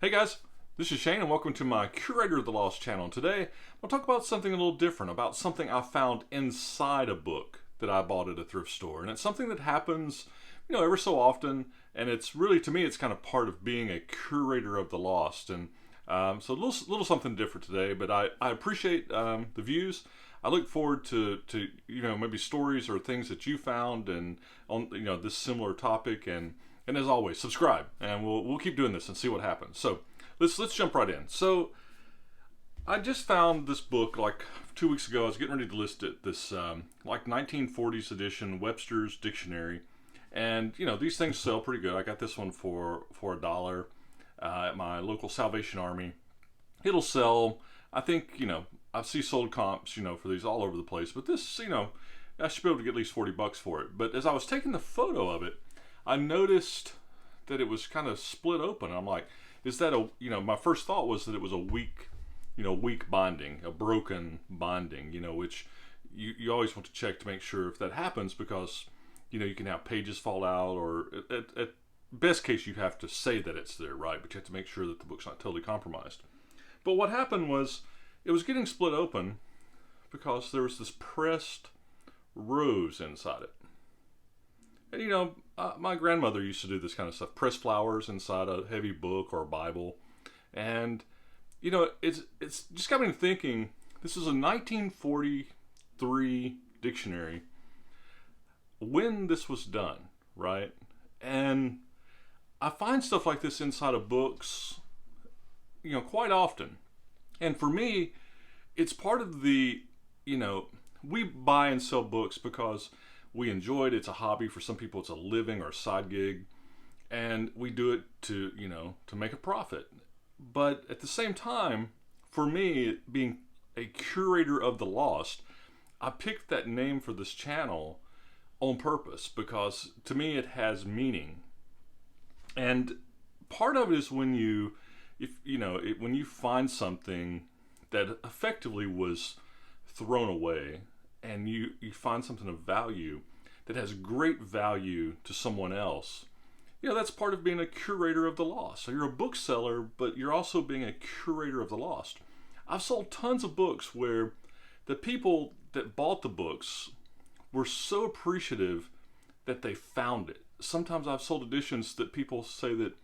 Hey guys, this is Shane and welcome to my Curator of the Lost channel. Today, I'll talk about something a little different, about something I found inside a book that I bought at a thrift store. And it's something that happens, ever so often, and it's really, to me, it's kind of part of being a Curator of the Lost. And so a little something different today, but I appreciate the views. I look forward to maybe stories or things that you found and on this similar topic, and as always, subscribe, and we'll keep doing this and see what happens. So let's jump right in. So I just found this book like 2 weeks ago. I was getting ready to list it. This like 1940s edition Webster's Dictionary, and these things sell pretty good. I got this one for $1 at my local Salvation Army. It'll sell. I think I see sold comps for these all over the place, but this I should be able to get at least $40 for it. But as I was taking the photo of it, I noticed that it was kind of split open. I'm like, is that my first thought was that it was a weak binding, a broken binding, which you always want to check to make sure if that happens, because, you can have pages fall out, or at best case, you have to say that it's there, right? But you have to make sure that the book's not totally compromised. But what happened was it was getting split open because there was this pressed rose inside it. And my grandmother used to do this kind of stuff, press flowers inside a heavy book or a Bible. And, it's just got me thinking, this is a 1943 dictionary, when this was done, right? And I find stuff like this inside of books, quite often. And for me, it's part of the, we buy and sell books because we enjoy it. It's a hobby. For some people, it's a living or a side gig. And we do it to make a profit. But at the same time, for me, being a curator of the lost, I picked that name for this channel on purpose because to me it has meaning. And part of it is when when you find something that effectively was thrown away, and you find something of value that has great value to someone else, that's part of being a curator of the lost. So you're a bookseller, but you're also being a curator of the lost. I've sold tons of books where the people that bought the books were so appreciative that they found it. Sometimes I've sold editions that people say that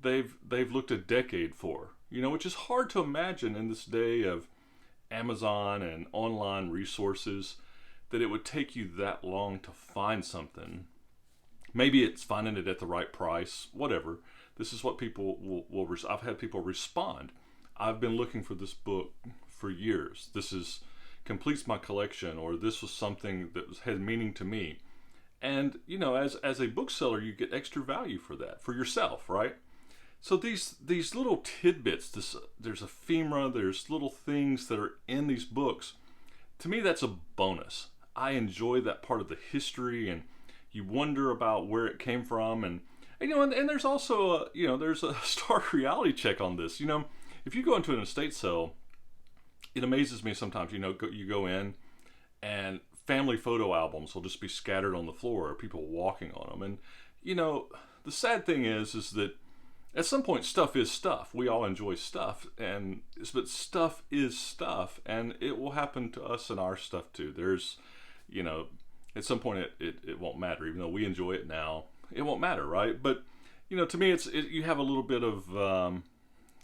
they've looked a decade for, which is hard to imagine in this day of Amazon and online resources, that it would take you that long to find something. Maybe it's finding it at the right price, whatever. This is what people will I've had people respond. I've been looking for this book for years. Completes my collection, or this was something that had meaning to me. And, as a bookseller, you get extra value for that, for yourself, right? So these little tidbits, there's ephemera, there's little things that are in these books. To me, that's a bonus. I enjoy that part of the history, and you wonder about where it came from, and there's also there's a stark reality check on this. If you go into an estate sale, it amazes me sometimes. You go in, and family photo albums will just be scattered on the floor, or people walking on them, and the sad thing is that at some point, stuff is stuff. We all enjoy stuff, but stuff is stuff, and it will happen to us and our stuff too. There's, at some point it won't matter, even though we enjoy it now. It won't matter, right? But to me, you have a little bit of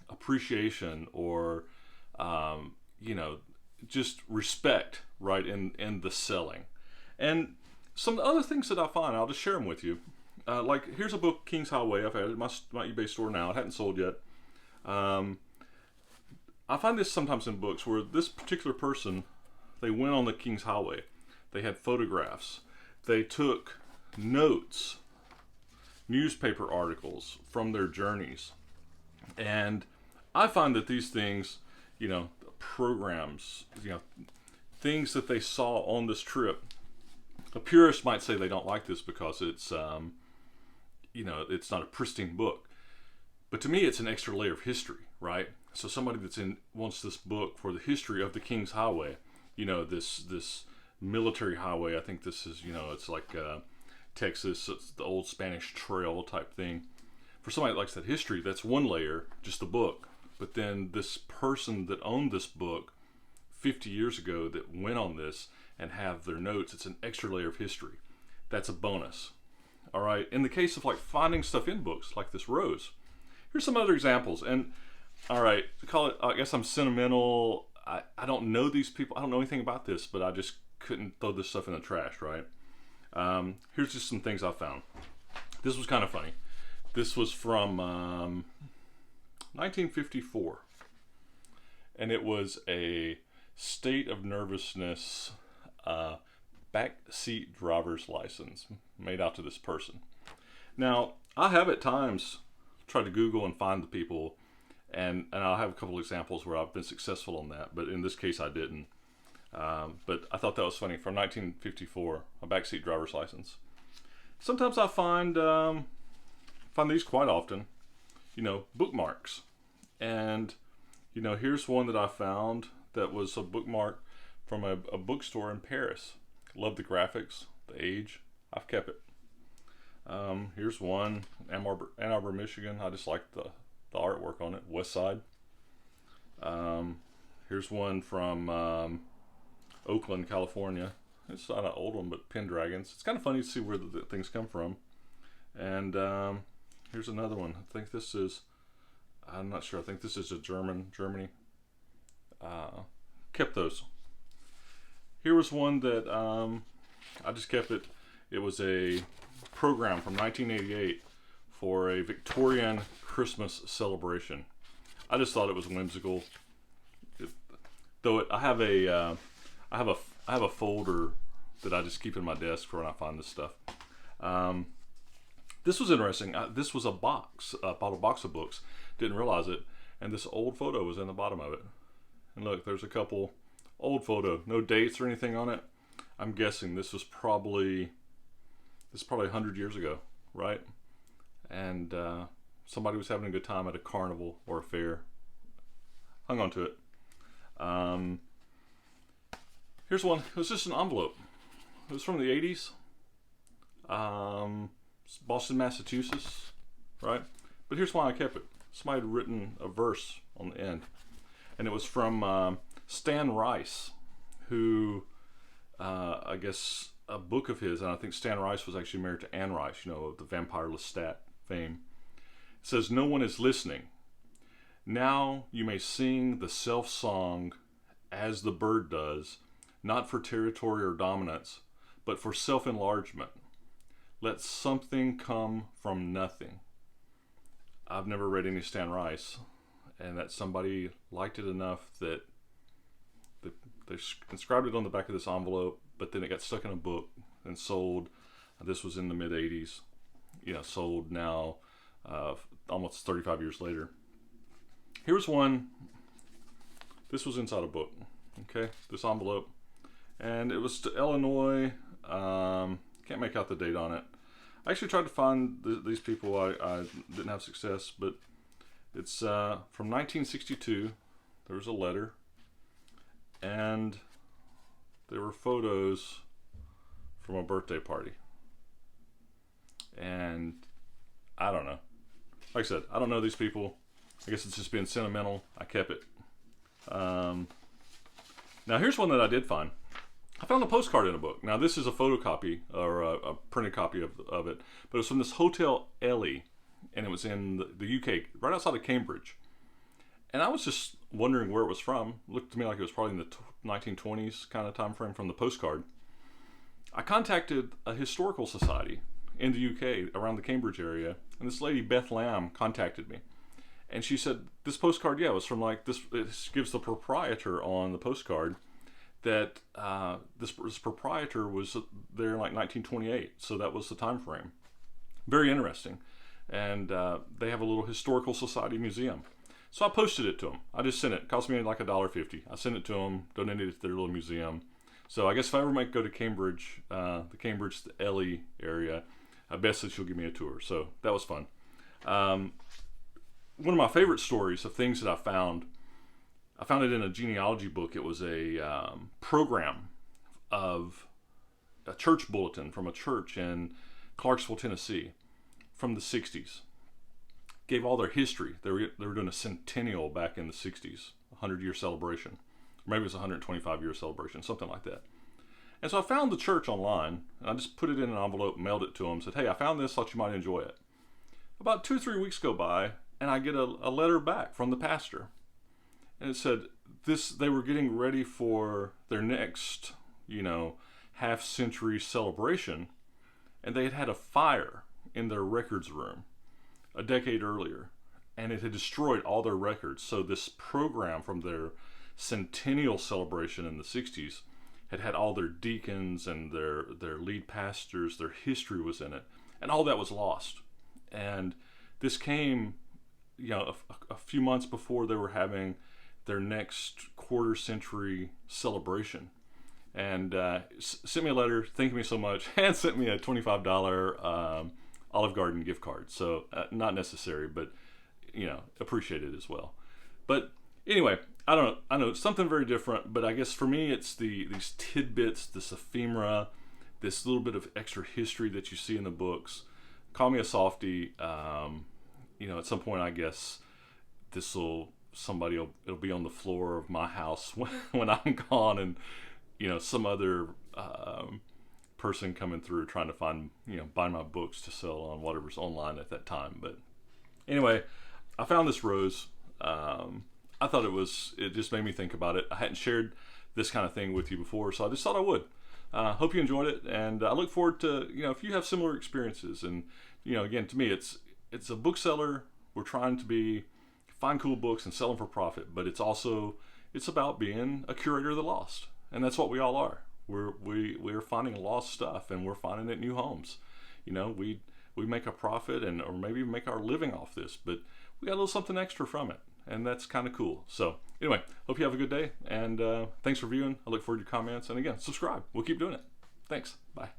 appreciation, or just respect, right, in the selling. And some other things that I find, I'll just share them with you. Like, here's a book, King's Highway. I've had it at my eBay store now. It hadn't sold yet. I find this sometimes in books where this particular person, they went on the King's Highway. They had photographs. They took notes, newspaper articles from their journeys. And I find that these things, programs, things that they saw on this trip, a purist might say they don't like this because it's it's not a pristine book. But to me, it's an extra layer of history, right? So somebody wants this book for the history of the King's Highway, this military highway. I think this is, it's like Texas, it's the old Spanish Trail type thing. for somebody that likes that history, that's one layer, just the book. But then this person that owned this book 50 years ago that went on this and have their notes, it's an extra layer of history. That's a bonus. All right. In the case of like finding stuff in books, like this rose, here's some other examples. And all right, call it, I guess I'm sentimental. I don't know these people. I don't know anything about this, but I just couldn't throw this stuff in the trash, right? Here's just some things I found. This was kind of funny. This was from 1954. And it was a state of nervousness backseat driver's license made out to this person. Now, I have at times tried to Google and find the people, and I'll have a couple examples where I've been successful on that, but in this case I didn't. But I thought that was funny. From 1954, a backseat driver's license. Sometimes I find these quite often, bookmarks. And, here's one that I found that was a bookmark from a bookstore in Paris. Love the graphics, the age. I've kept it. Here's one, Ann Arbor, Michigan. I just like the artwork on it. West Side. Here's one from Oakland, California. It's not an old one, but Pendragons. It's kind of funny to see where the things come from. And here's another one. I think this is, I'm not sure. I think this is Germany. Kept those. Here was one that I just kept it. It was a program from 1988 for a Victorian Christmas celebration. I just thought it was whimsical. I have a folder that I just keep in my desk for when I find this stuff. This was interesting. This was a box of books. Didn't realize it, and this old photo was in the bottom of it. And look, there's a couple old photo, no dates or anything on it. I'm guessing this is probably 100 years ago, right? And somebody was having a good time at a carnival or a fair. Hung on to it. Here's one. It was just an envelope. It was from the 80s. Boston, Massachusetts, right? But here's why I kept it. Somebody had written a verse on the end. And it was from Stan Rice, who, I guess, a book of his, and I think Stan Rice was actually married to Anne Rice, of the Vampire Lestat fame. It says, "No one is listening. Now you may sing the self-song as the bird does, not for territory or dominance, but for self-enlargement. Let something come from nothing." I've never read any Stan Rice, and that somebody liked it enough that they inscribed it on the back of this envelope, but then it got stuck in a book and sold. This was in the mid-'80s. Sold now almost 35 years later. Here's one. This was inside a book. Okay, this envelope. And it was to Illinois. Can't make out the date on it. I actually tried to find these people. I didn't have success, but it's from 1962. There was a letter, and there were photos from a birthday party. And I don't know. Like I said, I don't know these people. I guess it's just being sentimental. I kept it. Now here's one that I did find. I found a postcard in a book. Now this is a photocopy or a printed copy of it, but it's from this Hotel Ellie, and it was in the UK, right outside of Cambridge. And I was just wondering where it was from. It looked to me like it was probably in the 1920s kind of time frame from the postcard. I contacted a historical society in the UK around the Cambridge area, and this lady, Beth Lamb, contacted me. And she said, this postcard, was from like this. It gives the proprietor on the postcard that this proprietor was there in like 1928, so that was the time frame. Very interesting. And they have a little historical society museum. So I posted it to them. I just sent it. It cost me like $1.50. I sent it to them, donated it to their little museum. So I guess if I ever might go to Cambridge, the Ellie area, I bet that she'll give me a tour. So that was fun. One of my favorite stories of things that I found it in a genealogy book. It was a program of a church bulletin from a church in Clarksville, Tennessee from the 60s. gave all their history. They were doing a centennial back in the 60s, 100-year celebration. Maybe it was a 125-year celebration, something like that. And so I found the church online, and I just put it in an envelope, mailed it to them, said, hey, I found this, thought you might enjoy it. About 2 or 3 weeks go by, and I get a letter back from the pastor. And it said they were getting ready for their next, half-century celebration, and they had had a fire in their records room a decade earlier, and it had destroyed all their records. So this program from their centennial celebration in the 60s had all their deacons and their lead pastors, their history was in it, and all that was lost. And this came, a few months before they were having their next quarter century celebration. And sent me a letter thanking me so much, and sent me a $25 Olive Garden gift card. So not necessary, but appreciated as well. But anyway, I know it's something very different, but I guess for me it's these tidbits, this ephemera, this little bit of extra history that you see in the books. Call me a softie. At some point I guess it'll be on the floor of my house when I'm gone, and some other person coming through trying to find buy my books to sell on whatever's online at that time. But anyway, I found this rose. I thought it just made me think about it. I hadn't shared this kind of thing with you before, so I just thought I would. Hope you enjoyed it, and I look forward to, if you have similar experiences. And, again, to me, it's a bookseller. We're trying to find cool books and sell them for profit, but it's about being a curator of the lost. And that's what we all are. We're finding lost stuff, and we're finding it in new homes. We make a profit or maybe make our living off this, but we got a little something extra from it. And that's kind of cool. So anyway, hope you have a good day, and thanks for viewing. I look forward to your comments, and again, subscribe. We'll keep doing it. Thanks. Bye.